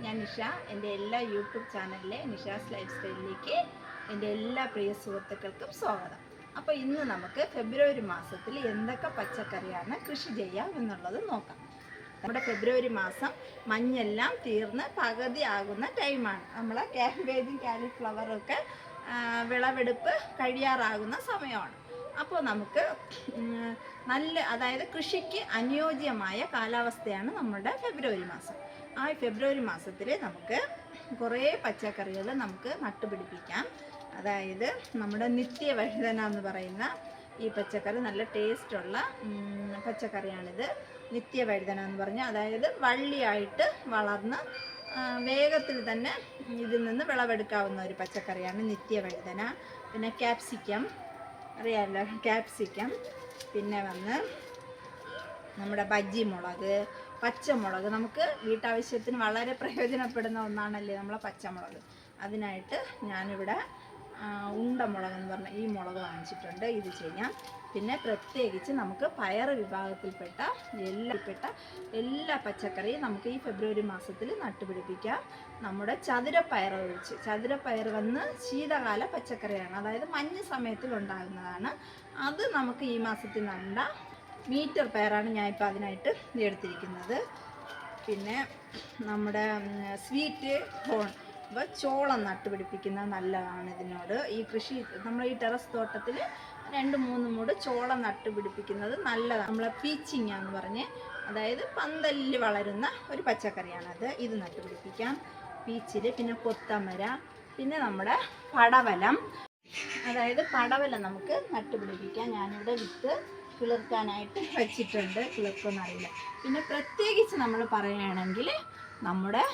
ഞാൻ നിഷ. എൻ്റെ എല്ലാ യൂട്യൂബ് ചാനലിലെ നിഷാസ് ലൈഫ് സ്റ്റൈലിലേക്ക് എൻ്റെ എല്ലാ പ്രിയ സുഹൃത്തുക്കൾക്കും സ്വാഗതം. അപ്പോൾ ഇന്ന് നമുക്ക് ഫെബ്രുവരി മാസത്തിൽ എന്തൊക്കെ പച്ചക്കറിയാണ് കൃഷി ചെയ്യാം എന്നുള്ളത് നോക്കാം. നമ്മുടെ ഫെബ്രുവരി മാസം മഞ്ഞെല്ലാം തീർന്ന് പകുതി ആകുന്ന ടൈമാണ്. നമ്മളെ ക്യാബേജും കാലിഫ്ലവറും ഒക്കെ വിളവെടുപ്പ് കഴിയാറാകുന്ന സമയമാണ്. അപ്പോൾ നമുക്ക് അതായത് കൃഷിക്ക് അനുയോജ്യമായ കാലാവസ്ഥയാണ് നമ്മുടെ ഫെബ്രുവരി മാസം. ആ ഫെബ്രുവരി മാസത്തിൽ നമുക്ക് കുറേ പച്ചക്കറികൾ നമുക്ക് നട്ടുപിടിപ്പിക്കാം. അതായത് നമ്മുടെ നിത്യവഴുതന എന്ന് പറയുന്ന ഈ പച്ചക്കറി നല്ല ടേസ്റ്റുള്ള പച്ചക്കറിയാണിത്. നിത്യവഴുതന എന്ന് പറഞ്ഞാൽ അതായത് വള്ളിയായിട്ട് വളർന്ന് വേഗത്തിൽ തന്നെ ഇതിൽ നിന്ന് വിളവെടുക്കാവുന്ന ഒരു പച്ചക്കറിയാണ് നിത്യവഴുതന. പിന്നെ ക്യാപ്സിക്കം അറിയാമല്ലോ, ക്യാപ്സിക്കം. പിന്നെ നമ്മുടെ ബജ്ജി മുളക്, പച്ചമുളക്. നമുക്ക് വീട്ടാവശ്യത്തിന് വളരെ പ്രയോജനപ്പെടുന്ന ഒന്നാണല്ലേ നമ്മളെ പച്ചമുളക്. അതിനായിട്ട് ഞാനിവിടെ ഉണ്ടമുളക് എന്ന് പറഞ്ഞ ഈ മുളക് വാങ്ങിച്ചിട്ടുണ്ട്. ഇത് ചെയ്യാം. പിന്നെ പ്രത്യേകിച്ച് നമുക്ക് പയർ വിഭാഗത്തിൽപ്പെട്ട എല്ലാ പച്ചക്കറിയും നമുക്ക് ഈ ഫെബ്രുവരി മാസത്തിൽ നട്ടുപിടിപ്പിക്കാം. നമ്മുടെ ചതുരപ്പയർ ചതുരപ്പയർ ശീതകാല പച്ചക്കറിയാണ്, അതായത് മഞ്ഞ് സമയത്തിൽ ഉണ്ടാകുന്നതാണ്. അത് നമുക്ക് ഈ മാസത്തിൽ നണ്ട മീറ്റർ പയറാണ് ഞാൻ ഇപ്പോൾ അതിനായിട്ട് എടുത്തിരിക്കുന്നത്. പിന്നെ നമ്മുടെ സ്വീറ്റ് കോൺ, അപ്പോൾ ചോളം നട്ടുപിടിപ്പിക്കുന്നത് നല്ലതാണ്. ഈ കൃഷി നമ്മൾ ഈ ടെറസ് തോട്ടത്തിൽ 2-3 മൂട് ചോളം നട്ടുപിടിപ്പിക്കുന്നത് നല്ലതാണ്. നമ്മളെ പീച്ചിങ്ങ എന്ന് പറഞ്ഞ്, അതായത് പന്തലിൽ വളരുന്ന ഒരു പച്ചക്കറിയാണത്. ഇത് നട്ടുപിടിപ്പിക്കാം, പീച്ചിൽ. പിന്നെ കൊത്തമര, പിന്നെ നമ്മുടെ പടവലം, അതായത് പടവലം നമുക്ക് നട്ടുപിടിപ്പിക്കാം. ഞാനിവിടെ വിത്ത് കിളിർക്കാനായിട്ട് വെച്ചിട്ടുണ്ട്, കിളിർക്കുമെന്നറിയില്ല. പിന്നെ പ്രത്യേകിച്ച് നമ്മൾ പറയുകയാണെങ്കിൽ നമ്മുടെ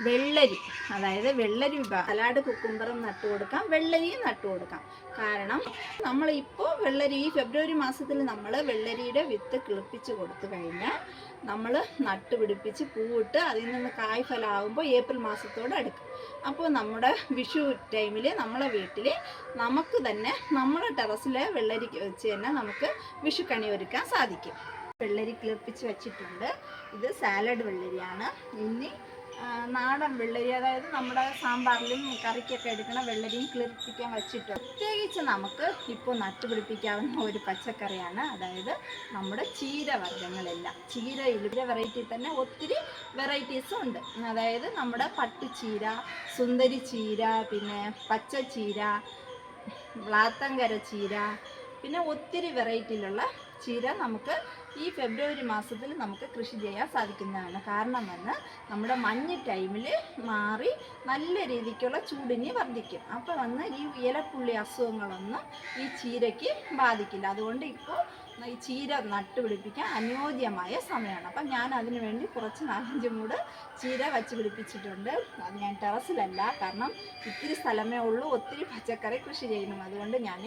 വെള്ളരി, അതായത് വെള്ളരി വിഭാഗം, സലാഡ് കുക്കുംബറും നട്ടുകൊടുക്കാം, വെള്ളരിയും നട്ടുകൊടുക്കാം. കാരണം നമ്മളിപ്പോൾ വെള്ളരി ഈ ഫെബ്രുവരി മാസത്തിൽ നമ്മൾ വെള്ളരിയുടെ വിത്ത് കിളിപ്പിച്ച് കൊടുത്തു കഴിഞ്ഞാൽ നമ്മൾ നട്ടുപിടിപ്പിച്ച് പൂവിട്ട് അതിൽ നിന്ന് കായ്ഫലമാകുമ്പോൾ ഏപ്രിൽ മാസത്തോടെ എടുക്കും. അപ്പോൾ നമ്മുടെ വിഷു ടൈമിൽ നമ്മളെ വീട്ടിൽ നമുക്ക് തന്നെ നമ്മുടെ ടെറസിലെ വെള്ളരി വെച്ച് തന്നെ നമുക്ക് വിഷുക്കണി ഒരുക്കാൻ സാധിക്കും. വെള്ളരി കിളിപ്പിച്ച് വെച്ചിട്ടുണ്ട്. ഇത് സാലഡ് വെള്ളരിയാണ്. ഇനി നാടൻ വെള്ളരി, അതായത് നമ്മുടെ സാമ്പാറിലും കറിക്കൊക്കെ എടുക്കുന്ന വെള്ളരിയും കിളിർപ്പിക്കാൻ വെച്ചിട്ടുണ്ട്. പ്രത്യേകിച്ച് നമുക്ക് ഇപ്പോൾ നട്ടുപിടിപ്പിക്കാവുന്ന ഒരു പച്ചക്കറിയാണ്, അതായത് നമ്മുടെ ചീരവർഗ്ഗങ്ങളെല്ലാം. ചീരയിൽ വെറൈറ്റി തന്നെ ഒത്തിരി വെറൈറ്റീസും ഉണ്ട്. അതായത് നമ്മുടെ പട്ടുചീര, സുന്ദരി ചീര, പിന്നെ പച്ചച്ചീര, വ്ളാത്തങ്കര ചീര, പിന്നെ ഒത്തിരി വെറൈറ്റിയിലുള്ള ചീര നമുക്ക് ഈ ഫെബ്രുവരി മാസത്തിൽ നമുക്ക് കൃഷി ചെയ്യാൻ സാധിക്കുന്നതാണ്. കാരണം നമ്മുടെ മഞ്ഞ് ടൈമിൽ മാറി നല്ല രീതിക്കുള്ള ചൂടിനി വർദ്ധിക്കും. അപ്പോൾ ഈ ഇലപ്പുള്ളി അസുഖങ്ങളൊന്നും ഈ ചീരയ്ക്ക് ബാധിക്കില്ല. അതുകൊണ്ട് ഇപ്പോൾ ഈ ചീര നട്ടുപിടിപ്പിക്കാൻ അനുയോജ്യമായ സമയമാണ്. അപ്പം ഞാൻ അതിനു വേണ്ടി കുറച്ച് 4-5 മൂട് ചീര വച്ച് പിടിപ്പിച്ചിട്ടുണ്ട്. അത് ഞാൻ ടെറസിലല്ല, കാരണം ഇത്തിരി സ്ഥലമേ ഉള്ളൂ, ഒത്തിരി പച്ചക്കറി കൃഷി ചെയ്യണം. അതുകൊണ്ട് ഞാൻ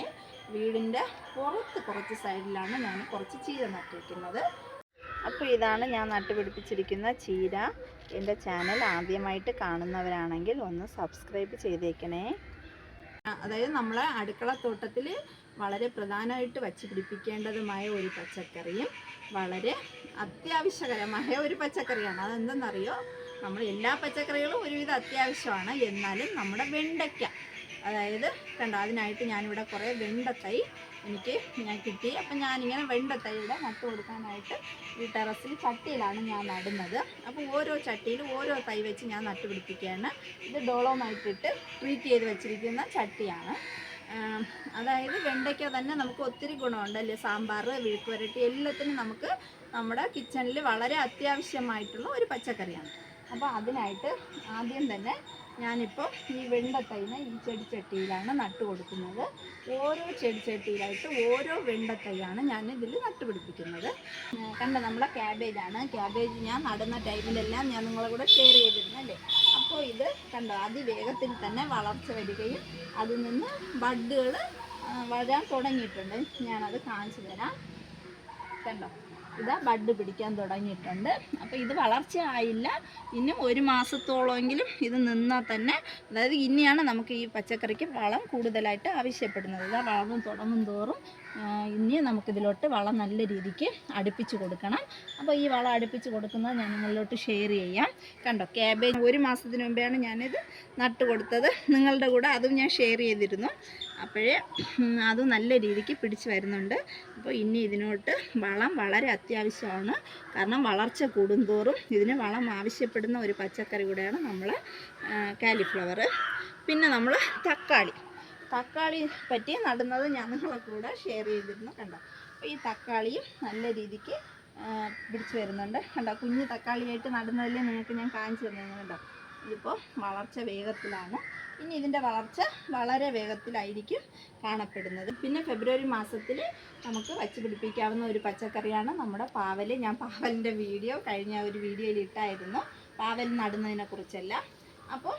വീടിൻ്റെ പുറത്ത് കുറച്ച് സൈഡിലാണ് ഞാൻ കുറച്ച് ചീര നട്ടിരിക്കുന്നത്. അപ്പോൾ ഇതാണ് ഞാൻ നട്ടുപിടിപ്പിച്ചിരിക്കുന്ന ചീര. എൻ്റെ ചാനൽ ആദ്യമായിട്ട് കാണുന്നവരാണെങ്കിൽ ഒന്ന് സബ്സ്ക്രൈബ് ചെയ്തേക്കണേ. അതായത് നമ്മളെ അടുക്കളത്തോട്ടത്തിൽ വളരെ പ്രധാനമായിട്ട് വച്ച് പിടിപ്പിക്കേണ്ടതുമായ ഒരു പച്ചക്കറിയും വളരെ അത്യാവശ്യകരമായ ഒരു പച്ചക്കറിയാണ്. അതെന്തെന്നറിയോ, നമ്മൾ എല്ലാ പച്ചക്കറികളും ഒരുവിധം അത്യാവശ്യമാണ്. എന്നാലും നമ്മുടെ വെണ്ടയ്ക്ക, അതായത് കണ്ടോ, അതിനായിട്ട് ഞാനിവിടെ കുറേ വെണ്ടത്തൈ ഞാൻ കിട്ടി. അപ്പം ഞാനിങ്ങനെ വെണ്ടത്തൈയുടെ നട്ടു കൊടുക്കാനായിട്ട് ഈ ടെറസിൽ ചട്ടിയിലാണ് ഞാൻ നടുന്നത്. അപ്പോൾ ഓരോ ചട്ടിയിൽ ഓരോ തൈ വെച്ച് ഞാൻ നട്ടുപിടിപ്പിക്കുകയാണ്. ഇത് ഡോളോമൈറ്റിട്ട് ട്രീറ്റ് ചെയ്ത് വെച്ചിരിക്കുന്ന ചട്ടിയാണ്. അതായത് വെണ്ടയ്ക്ക തന്നെ നമുക്ക് ഒത്തിരി ഗുണമുണ്ടല്ലേ, സാമ്പാർ, വിഴുക്ക് വരട്ടി എല്ലാത്തിനും നമുക്ക് നമ്മുടെ കിച്ചണിൽ വളരെ അത്യാവശ്യമായിട്ടുള്ള ഒരു പച്ചക്കറിയാണ്. അപ്പോൾ അതിനായിട്ട് ആദ്യം തന്നെ ഞാനിപ്പോൾ ഈ വെണ്ടത്തൈനെ ഈ ചെടിച്ചട്ടിയിലാണ് നട്ടു കൊടുക്കുന്നത്. ഓരോ ചെടിച്ചട്ടിയിലായിട്ട് ഓരോ വെണ്ടത്തൈയാണ് ഞാൻ ഇതിൽ നട്ടുപിടിപ്പിക്കുന്നത്. നമ്മളെ ക്യാബേജാണ്. ക്യാബേജ് ഞാൻ നടുന്ന ടൈമിലെല്ലാം ഞാൻ നിങ്ങളെ കൂടെ ഷെയർ ചെയ്തിരുന്നല്ലേ. അപ്പോൾ ഇത് അതിവേഗത്തിൽ തന്നെ വളർച്ച വരികയും അതിൽ നിന്ന് ബഡ്ഡുകൾ വരാൻ തുടങ്ങിയിട്ടുണ്ട്. ഞാനത് കാണിച്ചു തരാം. ഇതാ ബഡ് പിടിക്കാൻ തുടങ്ങിയിട്ടുണ്ട്. അപ്പോൾ ഇത് വളർച്ചയായില്ല, ഇനി 1 മാസത്തോളമെങ്കിലും ഇത് നിന്നാൽ തന്നെ, അതായത് ഇനിയാണ് നമുക്ക് ഈ പച്ചക്കറിക്ക് വളം കൂടുതലായിട്ട് ആവശ്യപ്പെടുന്നത്. ഇതാ വളർന്നു തുടങ്ങും തോറും ഇനി നമുക്കിതിലോട്ട് വളം നല്ല രീതിക്ക് അടുപ്പിച്ച് കൊടുക്കണം. അപ്പോൾ ഈ വളം അടുപ്പിച്ച് കൊടുക്കുന്നത് ഞാൻ നിങ്ങളിലോട്ട് ഷെയർ ചെയ്യാം. കണ്ടോ, ക്യാബേജ് 1 മാസത്തിന് മുമ്പാണ് ഞാനിത് നട്ട് കൊടുത്തത്. നിങ്ങളുടെ കൂടെ അതും ഞാൻ ഷെയർ ചെയ്തിരുന്നു. അപ്പോഴേ അത് നല്ല രീതിക്ക് പിടിച്ച് വരുന്നുണ്ട്. അപ്പോൾ ഇനി ഇതിനോട്ട് വളം വളരെ അത്യാവശ്യമാണ്. കാരണം വളർച്ച കൂടുന്തോറും ഇതിന് വളം ആവശ്യപ്പെടുന്ന ഒരു പച്ചക്കറി കൂടെയാണ് നമ്മൾ കാലിഫ്ലവർ. പിന്നെ നമ്മൾ തക്കാളി പറ്റി നടുന്നത് ഞാൻ നിങ്ങളെ കൂടെ ഷെയർ ചെയ്തിരുന്നു. കണ്ടോ, അപ്പോൾ ഈ തക്കാളിയും നല്ല രീതിക്ക് പിടിച്ച് വരുന്നുണ്ട്. കണ്ടോ, കുഞ്ഞ് തക്കാളിയായിട്ട് നടുന്നതിൽ നിങ്ങൾക്ക് ഞാൻ കാണിച്ചു തന്നത്. കണ്ടോ, ഇതിപ്പോൾ വളർച്ച വേഗത്തിലാണ്. ഇനി ഇതിൻ്റെ വളർച്ച വളരെ വേഗത്തിലായിരിക്കും കാണപ്പെടുന്നത്. പിന്നെ ഫെബ്രുവരി മാസത്തിൽ നമുക്ക് വച്ച് പിടിപ്പിക്കാവുന്ന ഒരു പച്ചക്കറിയാണ് നമ്മുടെ പാവൽ. ഞാൻ പാവലിൻ്റെ വീഡിയോ കഴിഞ്ഞ ഒരു വീഡിയോയിൽ ഇട്ടായിരുന്നു, പാവൽ നടുന്നതിനെ കുറിച്ചെല്ലാം. അപ്പോൾ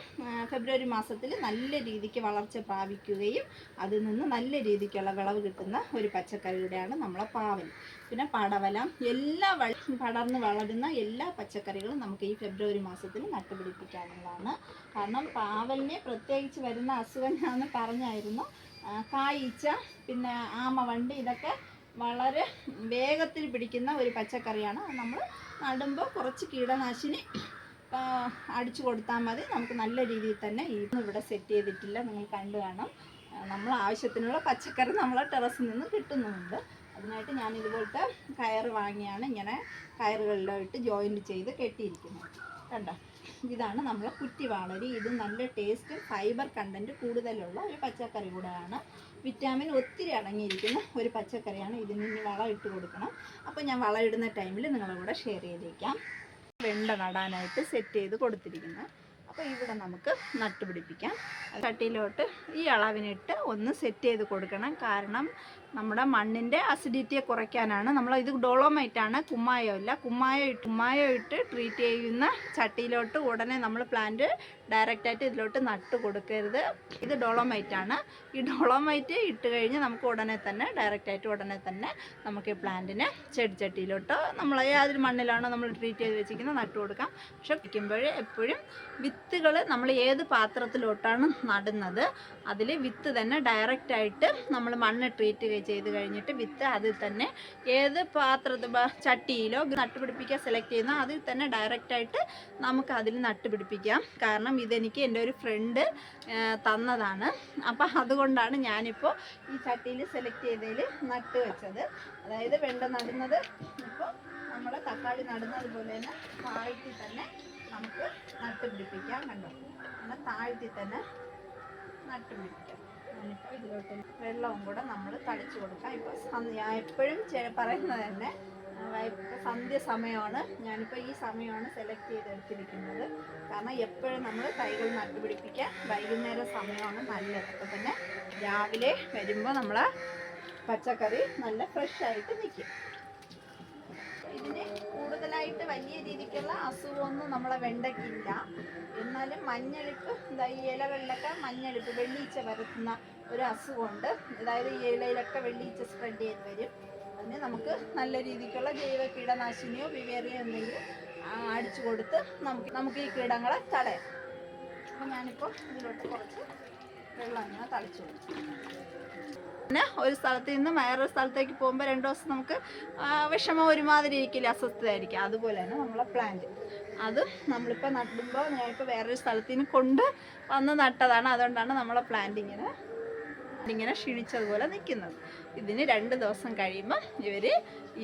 ഫെബ്രുവരി മാസത്തിൽ നല്ല രീതിക്ക് വളർച്ച പ്രാപിക്കുകയും അതിൽ നിന്ന് നല്ല രീതിക്കുള്ള വിളവ് കിട്ടുന്ന ഒരു പച്ചക്കറിയുടെയാണ് നമ്മളെ പാവൽ. പിന്നെ പടവലം, എല്ലാ പടർന്ന് വളരുന്ന എല്ലാ പച്ചക്കറികളും നമുക്ക് ഈ ഫെബ്രുവരി മാസത്തിൽ നട്ടുപിടിപ്പിക്കാവുന്നതാണ്. കാരണം പാവലിനെ പ്രത്യേകിച്ച് വരുന്ന അസുഖം ഞാൻ പറഞ്ഞായിരുന്നു, കായ്ച്ച, പിന്നെ ആമവണ്ട്, ഇതൊക്കെ വളരെ വേഗത്തിൽ പിടിക്കുന്ന ഒരു പച്ചക്കറിയാണ്. നമ്മൾ നടുമ്പോൾ കുറച്ച് കീടനാശിനി അടിച്ചു കൊടുത്താൽ മതി. നമുക്ക് നല്ല രീതിയിൽ തന്നെ ഇവിടെ സെറ്റ് ചെയ്തിട്ടില്ല, നിങ്ങൾ കണ്ടു കാണാം. നമ്മൾ ആവശ്യത്തിനുള്ള പച്ചക്കറി നമ്മളെ ടെറസിൽ നിന്ന് കിട്ടുന്നുമുണ്ട്. അതിനായിട്ട് ഞാൻ ഇതുപോലത്തെ കയറ് വാങ്ങിയാണ് ഇങ്ങനെ കയറുകളിലോട്ട് ജോയിൻറ്റ് ചെയ്ത് കെട്ടിയിരിക്കുന്നത്. കണ്ടോ, ഇതാണ് നമ്മളെ കുറ്റിവാളരി. ഇത് നല്ല ടേസ്റ്റ്, ഫൈബർ കണ്ടൻറ്റ് കൂടുതലുള്ള ഒരു പച്ചക്കറി കൂടെയാണ്. വിറ്റാമിൻ ഒത്തിരി അടങ്ങിയിരിക്കുന്ന ഒരു പച്ചക്കറിയാണ്. ഇതിന് ഇനി വളം ഇട്ട് കൊടുക്കണം. അപ്പോൾ ഞാൻ വളം ഇടുന്ന ടൈമിൽ നിങ്ങളുടെ കൂടെ ഷെയർ ചെയ്തേക്കാം. വെണ്ട നടാനായിട്ട് സെറ്റ് ചെയ്ത് കൊടുത്തിരിക്കുന്നത്. അപ്പോൾ ഇവിടെ നമുക്ക് നട്ടുപിടിപ്പിക്കാം. ചട്ടിയിലോട്ട് ഈ അളവിനിട്ട് ഒന്ന് സെറ്റ് ചെയ്ത് കൊടുക്കണം. കാരണം നമ്മുടെ മണ്ണിൻ്റെ അസിഡിറ്റിയെ കുറയ്ക്കാനാണ്. ഇത് ഡോളോമൈറ്റാണ്, കുമ്മായം ഇല്ല. കുമ്മായം ഇട്ട് ട്രീറ്റ് ചെയ്യുന്ന ചട്ടിയിലോട്ട് ഉടനെ നമ്മൾ പ്ലാന്റ് ഡയറക്റ്റായിട്ട് ഇതിലോട്ട് നട്ട് കൊടുക്കരുത്. ഇത് ഡോളോമൈറ്റാണ്. ഈ ഡോളോമൈറ്റ് ഇട്ട് കഴിഞ്ഞ് നമുക്ക് ഉടനെ തന്നെ നമുക്ക് ഈ പ്ലാന്റിനെ ചെടിച്ചട്ടിയിലോട്ട് നമ്മൾ ഏതൊരു മണ്ണിലാണോ നമ്മൾ ട്രീറ്റ് ചെയ്ത് വെച്ചിരിക്കുന്നത് നട്ട് കൊടുക്കാം. പക്ഷെ വയ്ക്കുമ്പോൾ എപ്പോഴും വിത്തുകൾ നമ്മൾ ഏത് പാത്രത്തിലോട്ടാണ് നടുന്നത് അതിൽ വിത്ത് തന്നെ ഡയറക്റ്റായിട്ട് നമ്മൾ മണ്ണ് ട്രീറ്റ് ചെയ്ത് കഴിഞ്ഞിട്ട് വിത്ത് അതിൽ തന്നെ ഏത് ചട്ടിയിലോ നട്ടുപിടിപ്പിക്കാൻ സെലക്ട് ചെയ്യുന്ന അതിൽ തന്നെ ഡയറക്റ്റായിട്ട് നമുക്ക് അതിൽ നട്ടുപിടിപ്പിക്കാം. കാരണം ഇതെനിക്ക് എൻ്റെ ഒരു ഫ്രണ്ട് തന്നതാണ്. അപ്പം അതുകൊണ്ടാണ് ഞാനിപ്പോൾ ഈ ചട്ടിയിൽ സെലക്ട് ചെയ്തതിൽ നട്ട് വെച്ചത്. അതായത് വെണ്ട നടുന്നത് ഇപ്പോൾ നമ്മൾ തക്കാളി നടുന്നത് പോലെ തന്നെ താഴ്ത്തി തന്നെ നമുക്ക് നട്ടുപിടിപ്പിക്കാം. കണ്ടോ, അങ്ങനെ താഴ്ത്തി തന്നെ നട്ടുപിടിപ്പിക്കാം. ഞാനിപ്പോൾ ഇതിലോട്ട് വെള്ളവും കൂടെ നമ്മൾ തളിച്ചു കൊടുക്കാം. ഇപ്പോൾ ഞാൻ എപ്പോഴും പറയുന്നത് തന്നെ സന്ധ്യ സമയമാണ്. ഞാനിപ്പോൾ ഈ സമയമാണ് സെലക്ട് ചെയ്തെടുത്തിരിക്കുന്നത്. കാരണം എപ്പോഴും നമ്മൾ തൈകൾ നട്ടുപിടിപ്പിക്കാൻ വൈകുന്നേരം സമയമാണ് നല്ലത്. അപ്പോൾ തന്നെ രാവിലെ വരുമ്പോൾ നമ്മളെ പച്ചക്കറി നല്ല ഫ്രഷായിട്ട് നിൽക്കും. ഇതിന് കൂടുതലായിട്ട് വലിയ രീതിക്കുള്ള അസുഖമൊന്നും നമ്മളെ വെണ്ടയ്ക്കില്ല. എന്നാലും മഞ്ഞളിപ്പ്, ഈ ഇലകളിലൊക്കെ മഞ്ഞളിപ്പ്, വെള്ളീച്ച പരത്തുന്ന ഒരു അസുഖമുണ്ട്. അതായത് ഈ ഇലയിലൊക്കെ വെള്ളീച്ച സ്പ്രെഡ് ചെയ്ത് വരും. അതിന് നമുക്ക് നല്ല രീതിക്കുള്ള ജൈവ കീടനാശിനിയോ വിവേറിയോ എന്തെങ്കിലും അടിച്ചു കൊടുത്ത് നമുക്ക് ഈ കീടങ്ങളെ തടയാം. അപ്പോൾ ഞാനിപ്പോൾ ഇതിലോട്ട് കുറച്ച് വെള്ളം ഇങ്ങനെ തളിച്ചു കൊടുത്തു. പിന്നെ ഒരു സ്ഥലത്ത് നിന്ന് വേറൊരു സ്ഥലത്തേക്ക് പോകുമ്പോൾ 2 ദിവസം നമുക്ക് വിഷമം ഒരുമാതിരി ഇരിക്കില്ല, അസ്വസ്ഥതയായിരിക്കും. അതുപോലെ തന്നെ നമ്മളെ പ്ലാന്റ് അത് നമ്മളിപ്പോൾ നടുമ്പോൾ ഞാനിപ്പോൾ വേറൊരു സ്ഥലത്ത് നിന്ന് കൊണ്ട് വന്ന് നട്ടതാണ്. അതുകൊണ്ടാണ് നമ്മളെ പ്ലാന്റ് ഇങ്ങനെ ക്ഷീണിച്ചതുപോലെ നിൽക്കുന്നത്. ഇതിന് 2 ദിവസം കഴിയുമ്പോൾ ഇവർ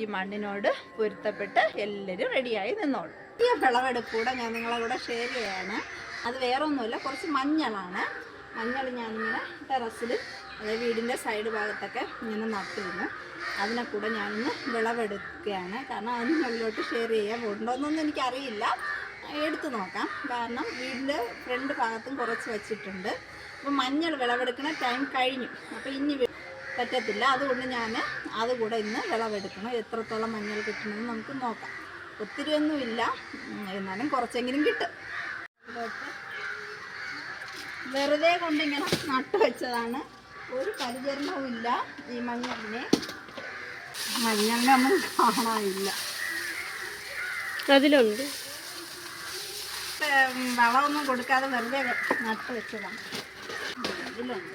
ഈ മണ്ണിനോട് പൊരുത്തപ്പെട്ട് എല്ലാവരും റെഡിയായി നിന്നോളും. ഈ വിളവെടുപ്പ് കൂടെ ഞാൻ നിങ്ങളെ കൂടെ ഷെയർ ചെയ്യാണ്. അത് വേറെ ഒന്നുമില്ല, കുറച്ച് മഞ്ഞളാണ്. മഞ്ഞൾ ഞാനിങ്ങനെ ടെറസിൽ, അതായത് വീടിൻ്റെ സൈഡ് ഭാഗത്തൊക്കെ ഇങ്ങനെ നട്ടിരുന്നു. അതിനെ കൂടെ ഞാനിന്ന് വിളവെടുക്കുകയാണ്. കാരണം അത് നിങ്ങളിലോട്ട് ഷെയർ ചെയ്യാൻ ഉണ്ടോയെന്നൊന്നും എനിക്കറിയില്ല, എടുത്തു നോക്കാം. കാരണം വീടിൻ്റെ ഫ്രണ്ട് ഭാഗത്തും കുറച്ച് വെച്ചിട്ടുണ്ട്. അപ്പോൾ മഞ്ഞൾ വിളവെടുക്കുന്ന ടൈം കഴിഞ്ഞു. അപ്പോൾ ഇനി പറ്റത്തില്ല. അതുകൊണ്ട് ഞാൻ അതുകൂടെ ഇന്ന് വിളവെടുക്കണം. എത്രത്തോളം മഞ്ഞൾ കിട്ടണമെന്ന് നമുക്ക് നോക്കാം. ഒത്തിരിയൊന്നുമില്ല, എന്നാലും കുറച്ചെങ്കിലും കിട്ടും. വെറുതെ കൊണ്ടിങ്ങനെ നട്ടു വെച്ചതാണ്. ഒരു പരിചരണവും ഇല്ല ഈ മഞ്ഞളിനെ ഒന്നും കാണാനില്ല. അതിലുണ്ട് വളമൊന്നും കൊടുക്കാതെ വെറുതെ നട്ടു വെച്ചതാണ്. ഇതിലുണ്ട്,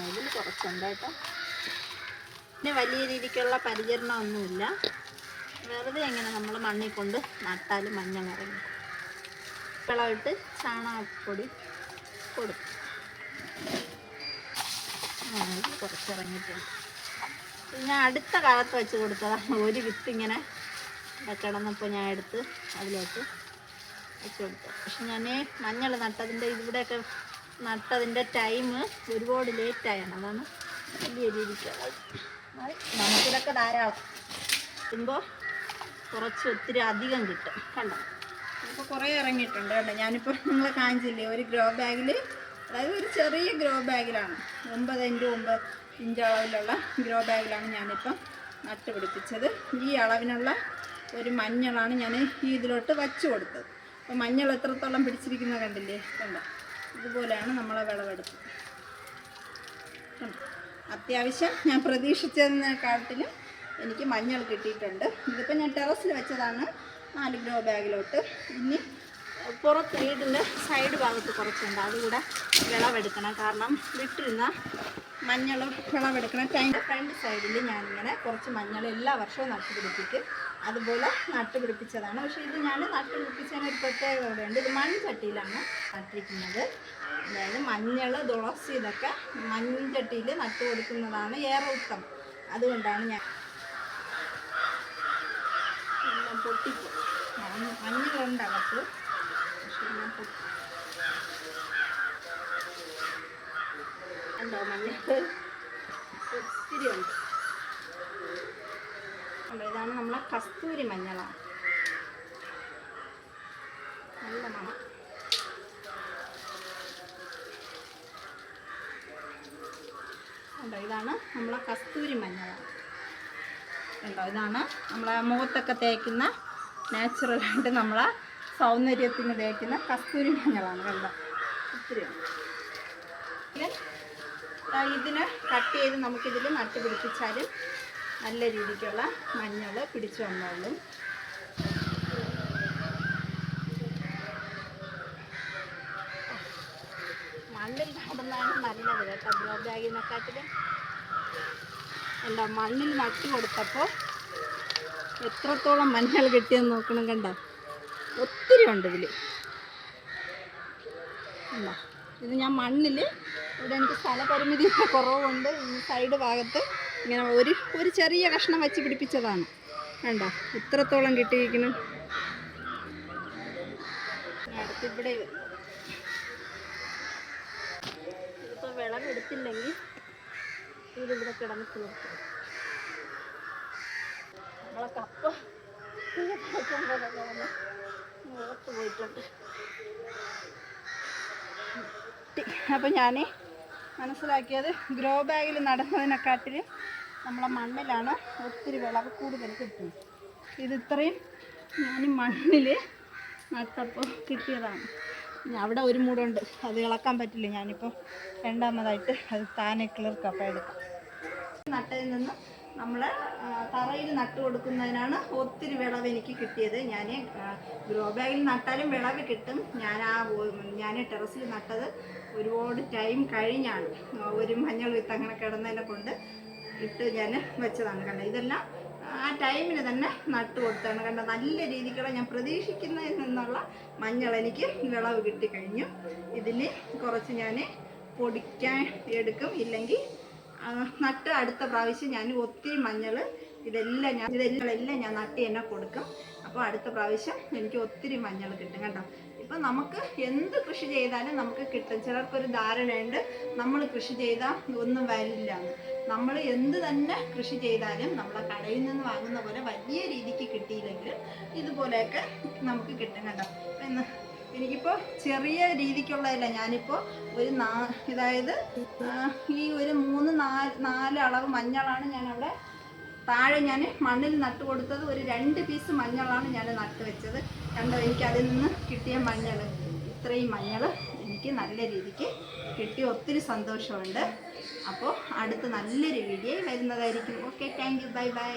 ഇതിൽ കുറച്ചുണ്ട് കേട്ടോ. പിന്നെ വലിയ രീതിക്കുള്ള പരിചരണമൊന്നുമില്ല, വെറുതെ എങ്ങനെ നമ്മൾ മണ്ണിൽ കൊണ്ട് നട്ടാലും മഞ്ഞൾ ഇറങ്ങി. വിളവിട്ട് ചാണകപ്പൊടി കൊടുക്കും. കുറച്ചിറങ്ങിയിട്ടുണ്ട്. പിന്നെ അടുത്ത കാലത്ത് വെച്ച് കൊടുത്തതാണ്. ഒരു വിത്ത് ഇങ്ങനെ കിടന്നപ്പോൾ ഞാൻ എടുത്ത് അതിലോട്ട് വെച്ച് കൊടുത്തു. പക്ഷെ ഞാൻ മഞ്ഞൾ ഇവിടെയൊക്കെ നട്ടതിൻ്റെ ടൈം ഒരുപാട് ലേറ്റായാണ്. അതാണ് വലിയ രീതിക്കുള്ളത്. നമുക്കിതൊക്കെ ധാരാളം കിട്ടുമ്പോൾ ഒത്തിരി അധികം കിട്ടും. കണ്ടോ, ഇപ്പോൾ കുറേ ഇറങ്ങിയിട്ടുണ്ട് കേട്ടോ. ഞാനിപ്പോൾ നിങ്ങളെ കാണിച്ചില്ലേ, ഒരു ഗ്രോ ബാഗിൽ, അതായത് ഒരു ചെറിയ ഗ്രോ ബാഗിലാണ്, 9x9 ഇഞ്ച് അളവിലുള്ള ഗ്രോ ബാഗിലാണ് ഞാനിപ്പം നട്ടുപിടിപ്പിച്ചത്. ഈ അളവിനുള്ള ഒരു മഞ്ഞളാണ് ഞാൻ ഇതിലോട്ട് വച്ചു കൊടുത്തത്. അപ്പോൾ മഞ്ഞൾ എത്രത്തോളം പിടിച്ചിരിക്കുന്നത് കണ്ടില്ലേ, കണ്ടോ. ഇതുപോലെയാണ് നമ്മളെ വിളവെടുപ്പ്. അത്യാവശ്യം ഞാൻ പ്രതീക്ഷിച്ചതിനെക്കാട്ടിലും എനിക്ക് മഞ്ഞൾ കിട്ടിയിട്ടുണ്ട്. ഇതിപ്പോൾ ഞാൻ ടെറസിൽ വെച്ചതാണ് 4 ഗ്രോ ബാഗിലോട്ട്. ഇനി പുറത്ത് വീടിൻ്റെ സൈഡ് ഭാഗത്ത് കുറച്ചുണ്ട്, അതുകൂടെ വിളവെടുക്കണം. കാരണം വിട്ടിരുന്ന മഞ്ഞൾ വിളവെടുക്കണം. അതിൻ്റെ ഫ്രണ്ട് സൈഡിൽ ഞാനിങ്ങനെ കുറച്ച് മഞ്ഞൾ എല്ലാ വർഷവും നട്ടുപിടിപ്പിക്കും. അതുപോലെ നട്ടുപിടിപ്പിച്ചതാണ്. പക്ഷേ ഇത് ഞാൻ നട്ടുപിടിപ്പിച്ചതിന് ഒരു പ്രത്യേകതയുണ്ട്. ഇത് മൺചട്ടിയിലാണ് നട്ടിരിക്കുന്നത്. അതായത് മഞ്ഞൾ, തുളസി ഇതൊക്കെ മൺചട്ടിയിൽ നട്ടു കൊടുക്കുന്നതാണ് ഏറെ ഉത്തമം. അതുകൊണ്ടാണ് ഞാൻ പൊട്ടിപ്പോയി. മഞ്ഞളുണ്ട് അകത്ത്, പക്ഷേ ഞാൻ ഉണ്ടോ മഞ്ഞൾ ഒത്തിരി ഉണ്ട്. ഇതാണ് നമ്മളെ കസ്തൂരി മഞ്ഞളാണ്. നല്ല മണം. ഉണ്ടോ, ഇതാണ് നമ്മളെ കസ്തൂരി മഞ്ഞളാണ്. ഉണ്ടോ, ഇതാണ് നമ്മളെ മുഖത്തൊക്കെ തേക്കുന്ന, നാച്ചുറലായിട്ട് നമ്മളെ സൗന്ദര്യത്തിന് തേക്കുന്ന കസ്തൂരി മഞ്ഞളാണ്. കണ്ടോ, ഒത്തിരി ഉണ്ട്. ഇതിന് കട്ട് ചെയ്ത് നമുക്കിതിൽ നട്ടുപിടിപ്പിച്ചാലും നല്ല രീതിക്കുള്ള മഞ്ഞൾ പിടിച്ചു വന്നോളും. മണ്ണിൽ നടുന്നതാണ് നല്ലത് കേട്ടോ, ഗ്രോ ബാഗിനെക്കാട്ടിലും. എന്താ, മണ്ണിൽ നട്ടു കൊടുത്തപ്പോൾ എത്രത്തോളം മഞ്ഞൾ കിട്ടിയെന്ന് നോക്കണം. കണ്ടോ, ഒത്തിരി ഉണ്ട് ഇതിൽ. എന്താ, ഇത് ഞാൻ മണ്ണിൽ, ഇവിടെ എനിക്ക് സ്ഥലപരിമിതി കുറവുണ്ട്, ഈ സൈഡ് ഭാഗത്ത് ഇങ്ങനെ ഒരു ചെറിയ കഷ്ണം വെച്ച് പിടിപ്പിച്ചതാണ്. കണ്ടോ, ഇത്രത്തോളം കിട്ടിയിരിക്കുന്നു. അടുത്ത് ഇവിടെ ഇതിപ്പോൾ വിളവെടുത്തില്ലെങ്കിൽ ഇതിവിടെ കിടന്ന് തീർക്കും. നമ്മളെ കപ്പ മുഖത്ത് പോയിട്ടുണ്ട്. അപ്പം ഞാൻ മനസ്സിലാക്കിയത്, ഗ്രോ ബാഗിൽ നടുന്നതിനെക്കാട്ടിൽ നമ്മളെ മണ്ണിലാണ് ഒത്തിരി വിളവ് കൂടുതൽ കിട്ടുന്നത്. ഇത് ഇത്രയും ഞാൻ മണ്ണിൽ നട്ടപ്പോൾ കിട്ടിയതാണ്. അവിടെ ഒരു മൂടുണ്ട്, അത് ഇളക്കാൻ പറ്റില്ല. ഞാനിപ്പോൾ രണ്ടാമതായിട്ട് അത് താനെ കിളിർക്കപ്പം എടുക്കാം. നട്ടതിൽ നിന്ന് നമ്മൾ തറയിൽ നട്ടു കൊടുക്കുന്നതിനാണ് ഒത്തിരി വിളവ് എനിക്ക് കിട്ടിയത്. ഞാൻ ഗ്രോ ബാഗിൽ നട്ടാലും വിളവ് കിട്ടും. ഞാൻ ടെറസിൽ നട്ടത് ഒരുപാട് ടൈം കഴിഞ്ഞാണ്. ഒരു മഞ്ഞൾ വിത്ത് അങ്ങനെ കിടന്നതിനെ കൊണ്ട് ഇട്ട് ഞാൻ വെച്ചതാണ്. കണ്ടോ, ഇതെല്ലാം ആ ടൈമിന് തന്നെ നട്ടു കൊടുത്താണ്. കണ്ടോ, നല്ല രീതിക്കുള്ള ഞാൻ പ്രതീക്ഷിക്കുന്നതിൽ നിന്നുള്ള മഞ്ഞൾ എനിക്ക് വിളവ് കിട്ടിക്കഴിഞ്ഞു. ഇതിൽ കുറച്ച് ഞാൻ പൊടിക്കാൻ എടുക്കും, ഇല്ലെങ്കിൽ നട്ട് അടുത്ത പ്രാവശ്യം ഞാൻ ഒത്തിരി മഞ്ഞൾ ഇതെല്ലാം ഞാൻ നട്ട് തന്നെ കൊടുക്കും. അപ്പോൾ അടുത്ത പ്രാവശ്യം എനിക്ക് ഒത്തിരി മഞ്ഞൾ കിട്ടും. കണ്ടോ, ഇപ്പം നമുക്ക് എന്ത് കൃഷി ചെയ്താലും നമുക്ക് കിട്ടും. ചിലർക്കൊരു ധാരണയുണ്ട്, നമ്മൾ കൃഷി ചെയ്താൽ ഒന്നും വരില്ല. നമ്മൾ എന്ത് തന്നെ കൃഷി ചെയ്താലും നമ്മളെ കടയിൽ നിന്ന് വാങ്ങുന്ന പോലെ വലിയ രീതിക്ക് കിട്ടിയില്ലെങ്കിൽ ഇതുപോലെയൊക്കെ നമുക്ക് കിട്ടും. കണ്ടോ, എനിക്കിപ്പോൾ ചെറിയ രീതിക്കുള്ളതല്ല, ഞാനിപ്പോൾ ഒരു അതായത് ഈ ഒരു 3-4 അളവ് മഞ്ഞളാണ് ഞാനവിടെ താഴെ ഞാൻ മണ്ണിൽ നട്ടു കൊടുത്തത്. ഒരു 2 പീസ് മഞ്ഞളാണ് ഞാൻ നട്ടു വെച്ചത്. കണ്ടോ, എനിക്ക് അതിൽ നിന്ന് കിട്ടിയ മഞ്ഞൾ, ഇത്രയും മഞ്ഞൾ എനിക്ക് നല്ല രീതിക്ക് കിട്ടി. ഒത്തിരി സന്തോഷമുണ്ട്. അപ്പോൾ അടുത്ത നല്ലൊരു വീഡിയോ വരുന്നതായിരിക്കും. Okay, thank you, bye bye.